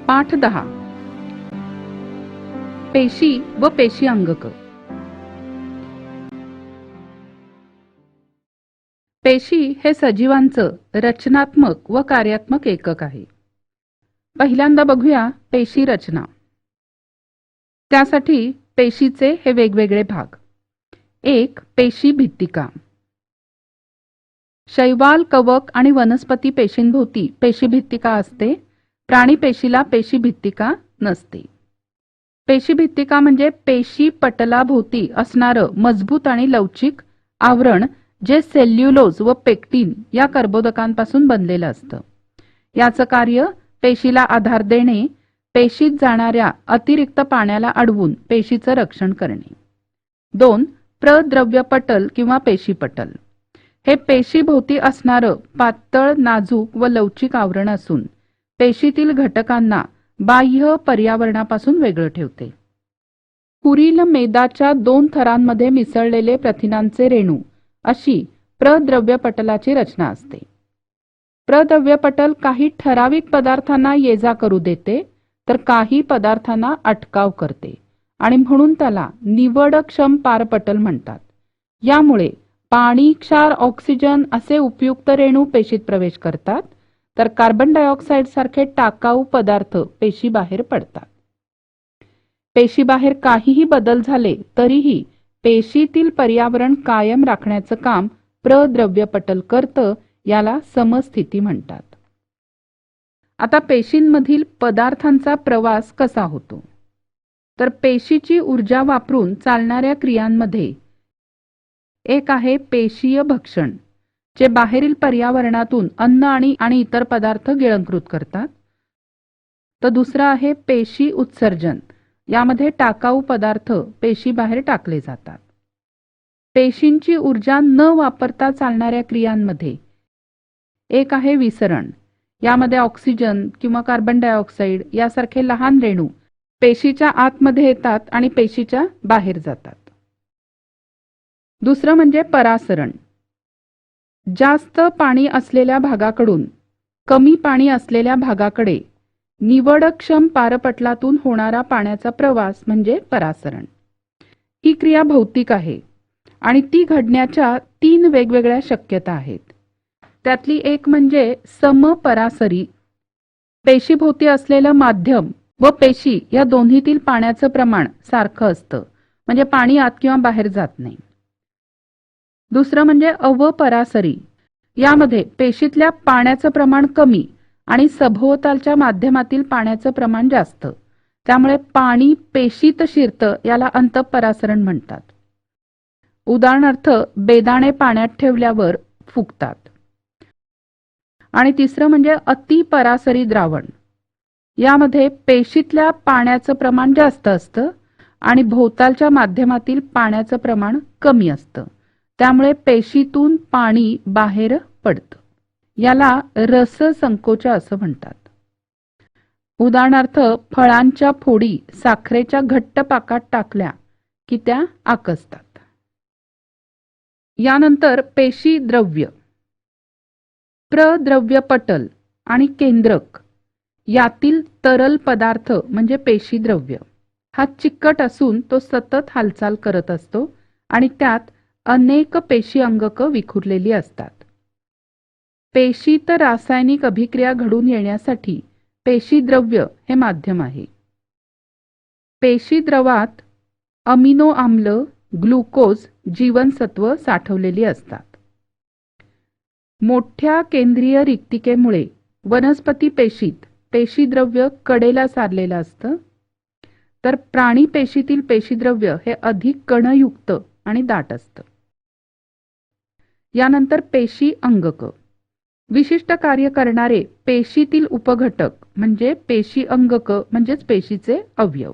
पाठ 10. पेशी व पेशी अंगक. पेशी हे सजीवांचं रचनात्मक व कार्यात्मक एकक आहे. पहिल्यांदा बघूया पेशी रचना. त्यासाठी पेशीचे हे वेगवेगळे भाग. 1. पेशी भित्तिका. शैवाल, कवक आणि वनस्पती पेशींभोवती पेशी भित्तिका असते. प्राणी पेशीला पेशी भित्तिका नसते. पेशी भित्तिका म्हणजे पेशी पटलाभोवती असणारं मजबूत आणि लवचिक आवरण जे सेल्युलोज व पेक्टिन या कर्बोदकांपासून बनलेलं असतं. याचं कार्य पेशीला आधार देणे, पेशीत जाणाऱ्या अतिरिक्त पाण्याला अडवून पेशीचं रक्षण करणे. 2. प्रद्रव्य पटल किंवा पेशीपटल. हे पेशीभोवती असणारं पातळ, नाजूक व लवचिक आवरण असून पेशीतील घटकांना बाह्य पर्यावरणापासून वेगळं ठेवते. पुरील मेदाच्या 2 थरांमध्ये मिसळलेले प्रथिनांचे रेणू अशी प्रद्रव्य पटलाची रचना असते. प्रद्रव्य पटल काही ठराविक पदार्थांना ये-जा करू देते तर काही पदार्थांना अटकाव करते आणि म्हणून त्याला निवडक्षम पारपटल म्हणतात. यामुळे पाणी, क्षार, ऑक्सिजन असे उपयुक्त रेणू पेशीत प्रवेश करतात तर कार्बन डायऑक्साईड सारखे टाकाऊ पदार्थ पेशी बाहेर पडतात. पेशीबाहेर काहीही बदल झाले तरीही पेशीतील पर्यावरण कायम राखण्याचं काम प्रद्रव्य पटल करतं. याला समस्थिती म्हणतात. आता पेशींमधील पदार्थांचा प्रवास कसा होतो तर पेशीची ऊर्जा वापरून चालणाऱ्या क्रियांमध्ये एक आहे पेशीय भक्षण, जे बाहेरील पर्यावरणातून अन्न आणि इतर पदार्थ गिळंकृत करतात. तर दुसरा आहे पेशी उत्सर्जन. यामध्ये टाकाऊ पदार्थ पेशी बाहेर टाकले जातात. पेशींची ऊर्जा न वापरता चालणाऱ्या क्रियांमध्ये एक आहे विसरण. यामध्ये ऑक्सिजन किंवा कार्बन डायऑक्साईड यासारखे लहान रेणू पेशीच्या आतमध्ये येतात आणि पेशीच्या बाहेर जातात. दुसरं म्हणजे परासरण. जास्त पाणी असलेल्या भागाकडून कमी पाणी असलेल्या भागाकडे निवडक्षम पारपटलातून होणारा पाण्याचा प्रवास म्हणजे परासरण. ही क्रिया भौतिक आहे आणि ती घडण्याच्या 3 वेगवेगळ्या शक्यता आहेत. त्यातली एक म्हणजे समपरासरी. पेशीभोवती असलेलं माध्यम व पेशी या दोन्हीतील पाण्याचं प्रमाण सारखं असतं, म्हणजे पाणी आत किंवा बाहेर जात नाही. दुसरं म्हणजे अवपरासरी. यामध्ये पेशीतल्या पाण्याचं प्रमाण कमी आणि सभोवतालच्या माध्यमातील पाण्याचं प्रमाण जास्त, त्यामुळे पाणी पेशीत शिरतं. याला अंतःपरासरण म्हणतात. उदाहरणार्थ बेदाणे पाण्यात ठेवल्यावर फुगतात. आणि तिसरं म्हणजे अतिपरासरी द्रावण. यामध्ये पेशीतल्या पाण्याचं प्रमाण जास्त असतं आणि भोवतालच्या माध्यमातील पाण्याचं प्रमाण कमी असतं, त्यामुळे पाणी बाहेर पडतं. याला रससंकोच असं म्हणतात. उदाहरणार्थ फळांच्या फोडी साखरेच्या घट्ट पाकात टाकल्या की त्या आकसतात. यानंतर पेशी द्रव्य. प्रद्रव्य पटल आणि केंद्रक यातील तरल पदार्थ म्हणजे पेशी द्रव्य हा चिकट असून तो सतत हालचाल करत असतो आणि त्यात अनेक पेशी अंगक विखुरलेली असतात. पेशीत रासायनिक अभिक्रिया घडून येण्यासाठी पेशी द्रव्य हे माध्यम आहे. पेशी द्रवात अमिनो आम्ल, ग्लुकोज, जीवनसत्व साठवलेली असतात. मोठ्या केंद्रीय रिक्तिकेमुळे वनस्पती पेशीत पेशीद्रव्य कडेला सारलेलं असतं, तर प्राणी पेशीतील पेशीद्रव्य हे अधिक कणयुक्त आणि दाट असतं. यानंतर पेशी अंगक. विशिष्ट कार्य करणारे पेशीतील उपघटक म्हणजे पेशी अंगक म्हणजेच पेशीचे अवयव.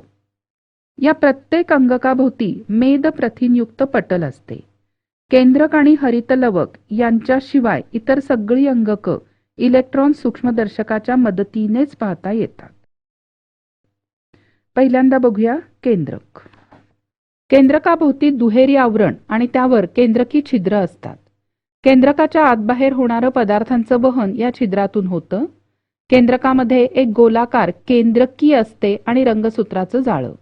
या प्रत्येक अंगकाभोवती मेद प्रथिनयुक्त पटल असते. केंद्रक आणि हरितलवक यांच्याशिवाय इतर सगळी अंगक इलेक्ट्रॉन सूक्ष्मदर्शकाच्या मदतीनेच पाहता येतात. पहिल्यांदा बघूया केंद्रक. केंद्रकाभोवती दुहेरी आवरण आणि त्यावर केंद्रकी छिद्र असतात. केंद्रकाच्या आतबाहेर होणारं पदार्थांचं वहन या छिद्रातून होतं. केंद्रकामध्ये एक गोलाकार केंद्रकी असते आणि रंगसूत्राचं जाळं.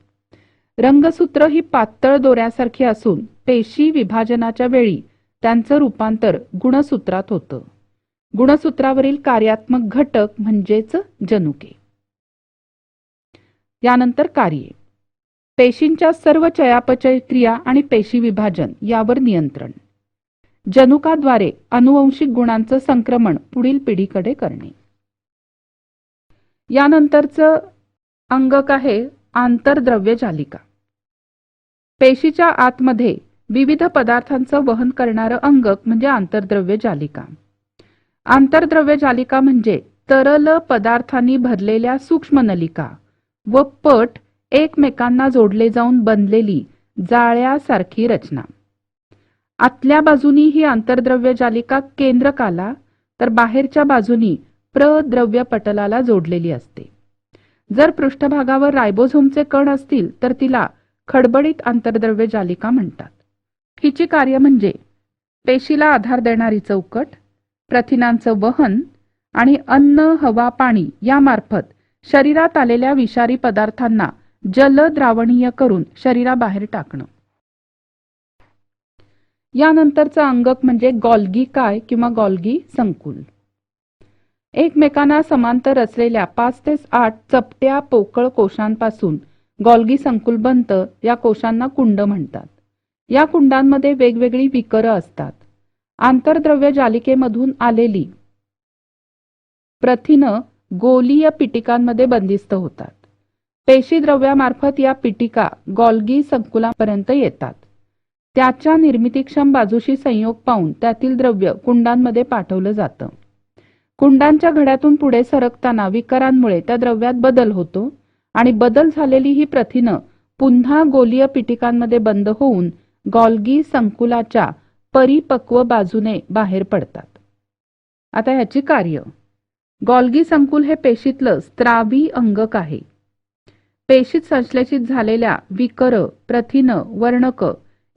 रंगसूत्र ही पातळ दोऱ्यासारखी असून पेशी विभाजनाच्या वेळी त्यांचं रूपांतर गुणसूत्रात होतं. गुणसूत्रावरील कार्यात्मक घटक म्हणजेच जनुके. यानंतर कार्ये. पेशींच्या सर्व चयापचय क्रिया आणि पेशी विभाजन यावर नियंत्रण. जनुकाद्वारे अनुवंशिक गुणांचं संक्रमण पुढील पिढीकडे करणे. यानंतरचं अंगक आहे आंतरद्रव्य जालिका. पेशीच्या आतमध्ये विविध पदार्थांचं वहन करणारं अंगक म्हणजे आंतरद्रव्य जालिका. आंतरद्रव्य जालिका म्हणजे तरल पदार्थांनी भरलेल्या सूक्ष्म नलिका व पट एकमेकांना जोडले जाऊन बनलेली जाळ्यासारखी रचना. आतल्या बाजूनी ही आंतरद्रव्य जालिका केंद्रकाला तर बाहेरच्या बाजूनी प्रद्रव्य पटलाला जोडलेली असते. जर पृष्ठभागावर रायबोझोमचे कण असतील तर तिला खडबडीत आंतरद्रव्य जालिका म्हणतात. हिची कार्य म्हणजे पेशीला आधार देणारी चौकट, प्रथिनांचं वहन आणि अन्न, हवा, पाणी यामार्फत शरीरात आलेल्या विषारी पदार्थांना जलद्रावणीय करून शरीराबाहेर टाकणं. यानंतरचं अंगक म्हणजे गॉल्गी काय किंवा गॉल्गी संकुल. एकमेकांना समांतर असलेल्या 5 ते 8 चपट्या पोकळ कोशांपासून गॉल्गी संकुल बनतं. या कोशांना कुंड म्हणतात. या कुंडांमध्ये वेगवेगळी विकरं असतात. आंतरद्रव्य जालिकेमधून आलेली प्रथिनं गोलीय पिटिकांमध्ये बंदिस्त होतात. पेशीद्रव्यामार्फत या पिटिका गॉल्गी संकुलापर्यंत येतात. त्याच्या निर्मितीक्षम बाजूशी संयोग पाहून त्यातील द्रव्य कुंडांमध्ये पाठवलं जातं. कुंडांच्या घड्यातून पुढे सरकताना विकरांमुळे त्या द्रव्यात बदल होतो आणि बदल झालेली ही प्रथिनं पुन्हा गोलीय पिटिकांमध्ये बंद होऊन गॉल्गी संकुलाच्या परिपक्व बाजूने बाहेर पडतात. आता ह्याची कार्य. गॉल्गी संकुल हे पेशीतलं स्त्रावी अंगक आहे. पेशीत संश्लेषित झालेल्या विकर, प्रथिनं, वर्णक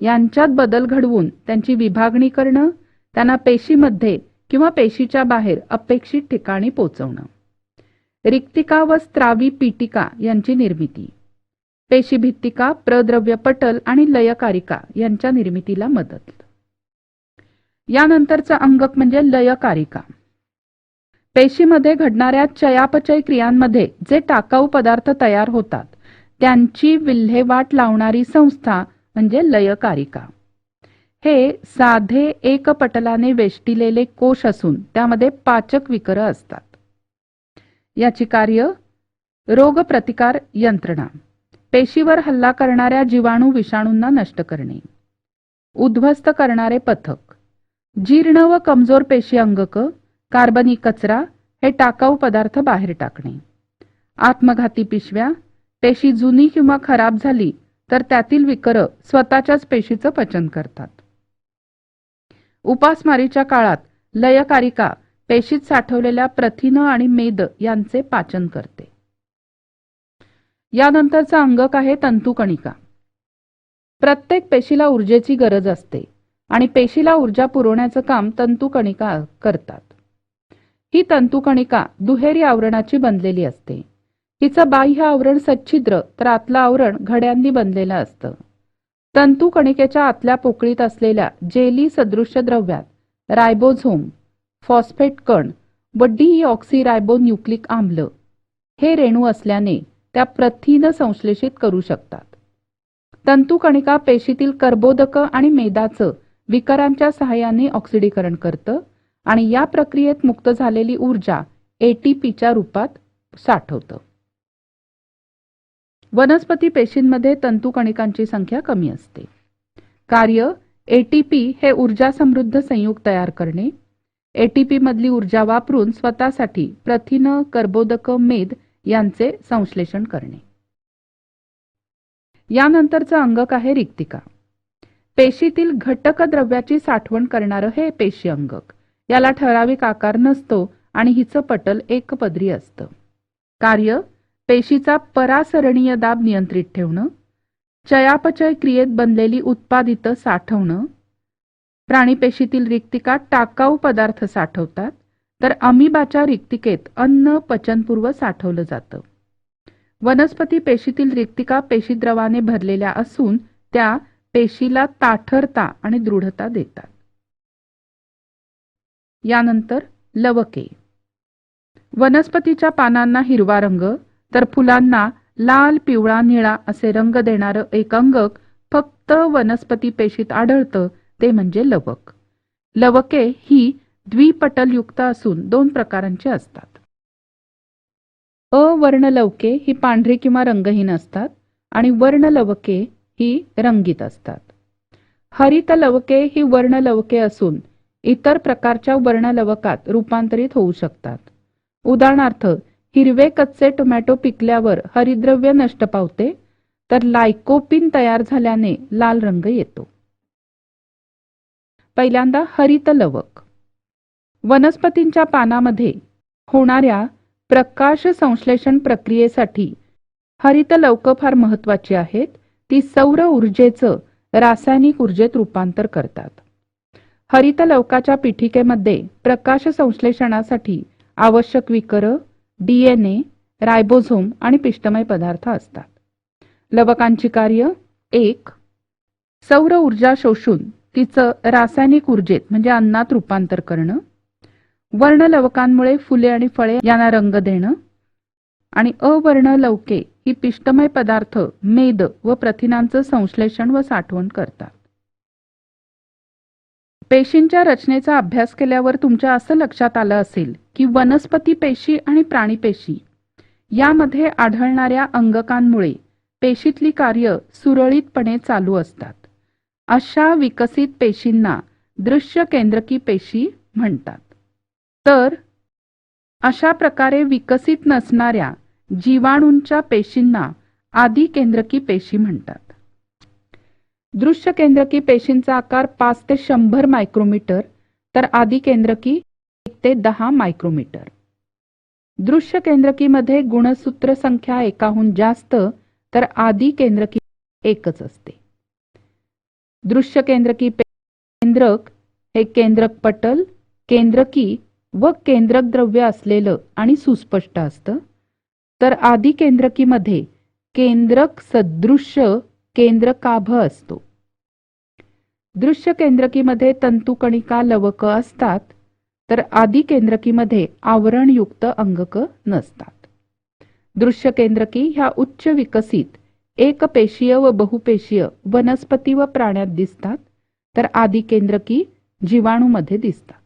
यांच्यात बदल घडवून त्यांची विभागणी करणं, त्यांना पेशीमध्ये किंवा पेशीच्या बाहेर अपेक्षित ठिकाणी पोचवणं. रिक्तिका व स्त्रावी पीटिका यांची निर्मिती. पेशीभित्तिका, प्रद्रव्य पटल आणि लयकारिका यांच्या निर्मितीला मदत. यानंतरचं अंगक म्हणजे लयकारिका. पेशीमध्ये घडणाऱ्या चयापचय क्रियांमध्ये जे टाकाऊ पदार्थ तयार होतात त्यांची विल्हेवाट लावणारी संस्था म्हणजे लयकारिका. हे साधे एकपटलाने वेष्टिलेले कोश असून त्यामध्ये पाचक विकरं असतात. याची कार्य. रोगप्रतिकार यंत्रणा. पेशीवर हल्ला करणाऱ्या जीवाणू विषाणूंना नष्ट करणे. उद्ध्वस्त करणारे पथक. जीर्ण व कमजोर पेशी अंगक, कार्बनी कचरा हे टाकाऊ पदार्थ बाहेर टाकणे. आत्मघाती पिशव्या. पेशी जुनी किंवा खराब झाली तर त्यातील विकर स्वतःच्याच पेशीचं पचन करतात. उपासमारीच्या काळात लयकारिका पेशीत साठवलेल्या प्रथिनं आणि मेद यांचे पाचन करते. यानंतरचा अंगक आहे तंतुकणिका. प्रत्येक पेशीला ऊर्जेची गरज असते आणि पेशीला ऊर्जा पुरवण्याचं काम तंतुकणिका करतात. ही तंतुकणिका दुहेरी आवरणाची बनलेली असते. हिचं बाह्य आवरण सच्छिद्र तर आतलं आवरण घड्यांनी बनलेलं असतं. तंतुकणिकेच्या आतल्या पोकळीत असलेल्या जेली सदृश्य द्रव्यात रायबोझोम, फॉस्फेट कण व डीऑक्सीरायबोन्यूक्लिक आम्ल हे रेणू असल्याने त्या प्रथिनं संश्लेषित करू शकतात. तंतुकणिका पेशीतील कर्बोदक आणि मेदाचं विकरांच्या सहाय्याने ऑक्सिडीकरण करतं आणि या प्रक्रियेत मुक्त झालेली ऊर्जा एटीपीच्या रूपात साठवतं. वनस्पती पेशींमध्ये तंतुकणिकांची संख्या कमी असते. कार्य. एटीपी हे ऊर्जा समृद्ध संयुग तयार करणे. एटीपी मधली ऊर्जा वापरून स्वतःसाठी प्रथिनं, कर्बोदक, मेद यांचे संश्लेषण करणे. यानंतरचं अंगक आहे रिक्तिका. पेशीतील घटक द्रव्याची साठवण करणारं हे पेशी अंगक. याला ठराविक आकार नसतो आणि हिचं पटल एकपदरी असतं. कार्य. पेशीचा परासरणीय दाब नियंत्रित ठेवणं. चयापचय क्रियेत बनलेली उत्पादितं साठवणं. प्राणीपेशीतील रिक्तिका टाकाऊ पदार्थ साठवतात. तर अमिबाच्या रिक्तिकेत अन्न पचनपूर्व साठवलं जातं. वनस्पती पेशीतील रिक्तिका पेशीद्रवाने भरलेल्या असून त्या पेशीला ताठरता आणि दृढता देतात. यानंतर लवके. वनस्पतीच्या पानांना हिरवा रंग तर फुलांना लाल, पिवळा, निळा असे रंग देणारं एक अंगक फक्त वनस्पती पेशीत आढळतं, ते म्हणजे लवक. लवके ही द्विपटलयुक्त असून 2 प्रकारांची असतात. अवर्णलवके ही पांढरी किंवा रंगहीन असतात आणि वर्णलवके ही रंगीत असतात. हरित लवके ही वर्णलवके असून इतर प्रकारच्या वर्णलवकात रूपांतरित होऊ शकतात. उदाहरणार्थ, हिरवे कच्चे टोमॅटो पिकल्यावर हरितद्रव्य नष्ट पावते, तर लायकोपीन तयार झाल्याने लाल रंग येतो. पहिल्यांदा हरित लवक. वनस्पतींच्या पानामध्ये होणाऱ्या प्रकाश संश्लेषण प्रक्रियेसाठी हरित लवकं फार महत्वाची आहेत. ती सौर ऊर्जेचं रासायनिक ऊर्जेत रूपांतर करतात. हरित लवकाच्या पीठिकेमध्ये प्रकाश संश्लेषणासाठी आवश्यक विकर, DNA, रायबोझोम आणि पिष्टमय पदार्थ असतात. लवकांची कार्य: 1. सौर ऊर्जा शोषून तिचं रासायनिक ऊर्जेत म्हणजे अन्नात रूपांतर करणं. वर्णलवकांमुळे फुले आणि फळे यांना रंग देणं. आणि अवर्णलवके ही पिष्टमय पदार्थ, मेद व प्रथिनांचं संश्लेषण व साठवण करतात. पेशींच्या रचनेचा अभ्यास केल्यावर तुमच्या असं लक्षात आलं असेल की वनस्पती पेशी आणि प्राणी पेशी यामध्ये आढळणाऱ्या अंगकांमुळे पेशीतली कार्य सुरळीतपणे चालू असतात. अशा विकसित पेशींना दृश्य केंद्रकी पेशी म्हणतात. तर अशा प्रकारे विकसित नसणाऱ्या जीवाणूंच्या पेशींना आदी केंद्रकी पेशी म्हणतात. दृश्य केंद्रकी पेशींचा आकार 5 ते 100 मायक्रोमीटर तर आदी केंद्रकी 1 ते 10 मायक्रोमीटर. दृश्य केंद्रकीमध्ये गुणसूत्र संख्या एकाहून जास्त तर आदी केंद्रकी एकच असते. दृश्य केंद्रकी केंद्रक हे केंद्रक पटल, केंद्रकी व केंद्रक द्रव्य असलेलं आणि सुस्पष्ट असतं. तर आदी केंद्रकीमध्ये केंद्रक सदृश्य केंद्रकाभ असतो. दृश्य केंद्रकीमध्ये तंतुकणिका लवक असतात तर आदी केंद्रकीमध्ये आवरणयुक्त अंगक नसतात. दृश्य केंद्रकी ह्या उच्च विकसित एकपेशीय व बहुपेशीय वनस्पती व प्राण्यात दिसतात तर आदी केंद्रकी जीवाणूमध्ये दिसतात.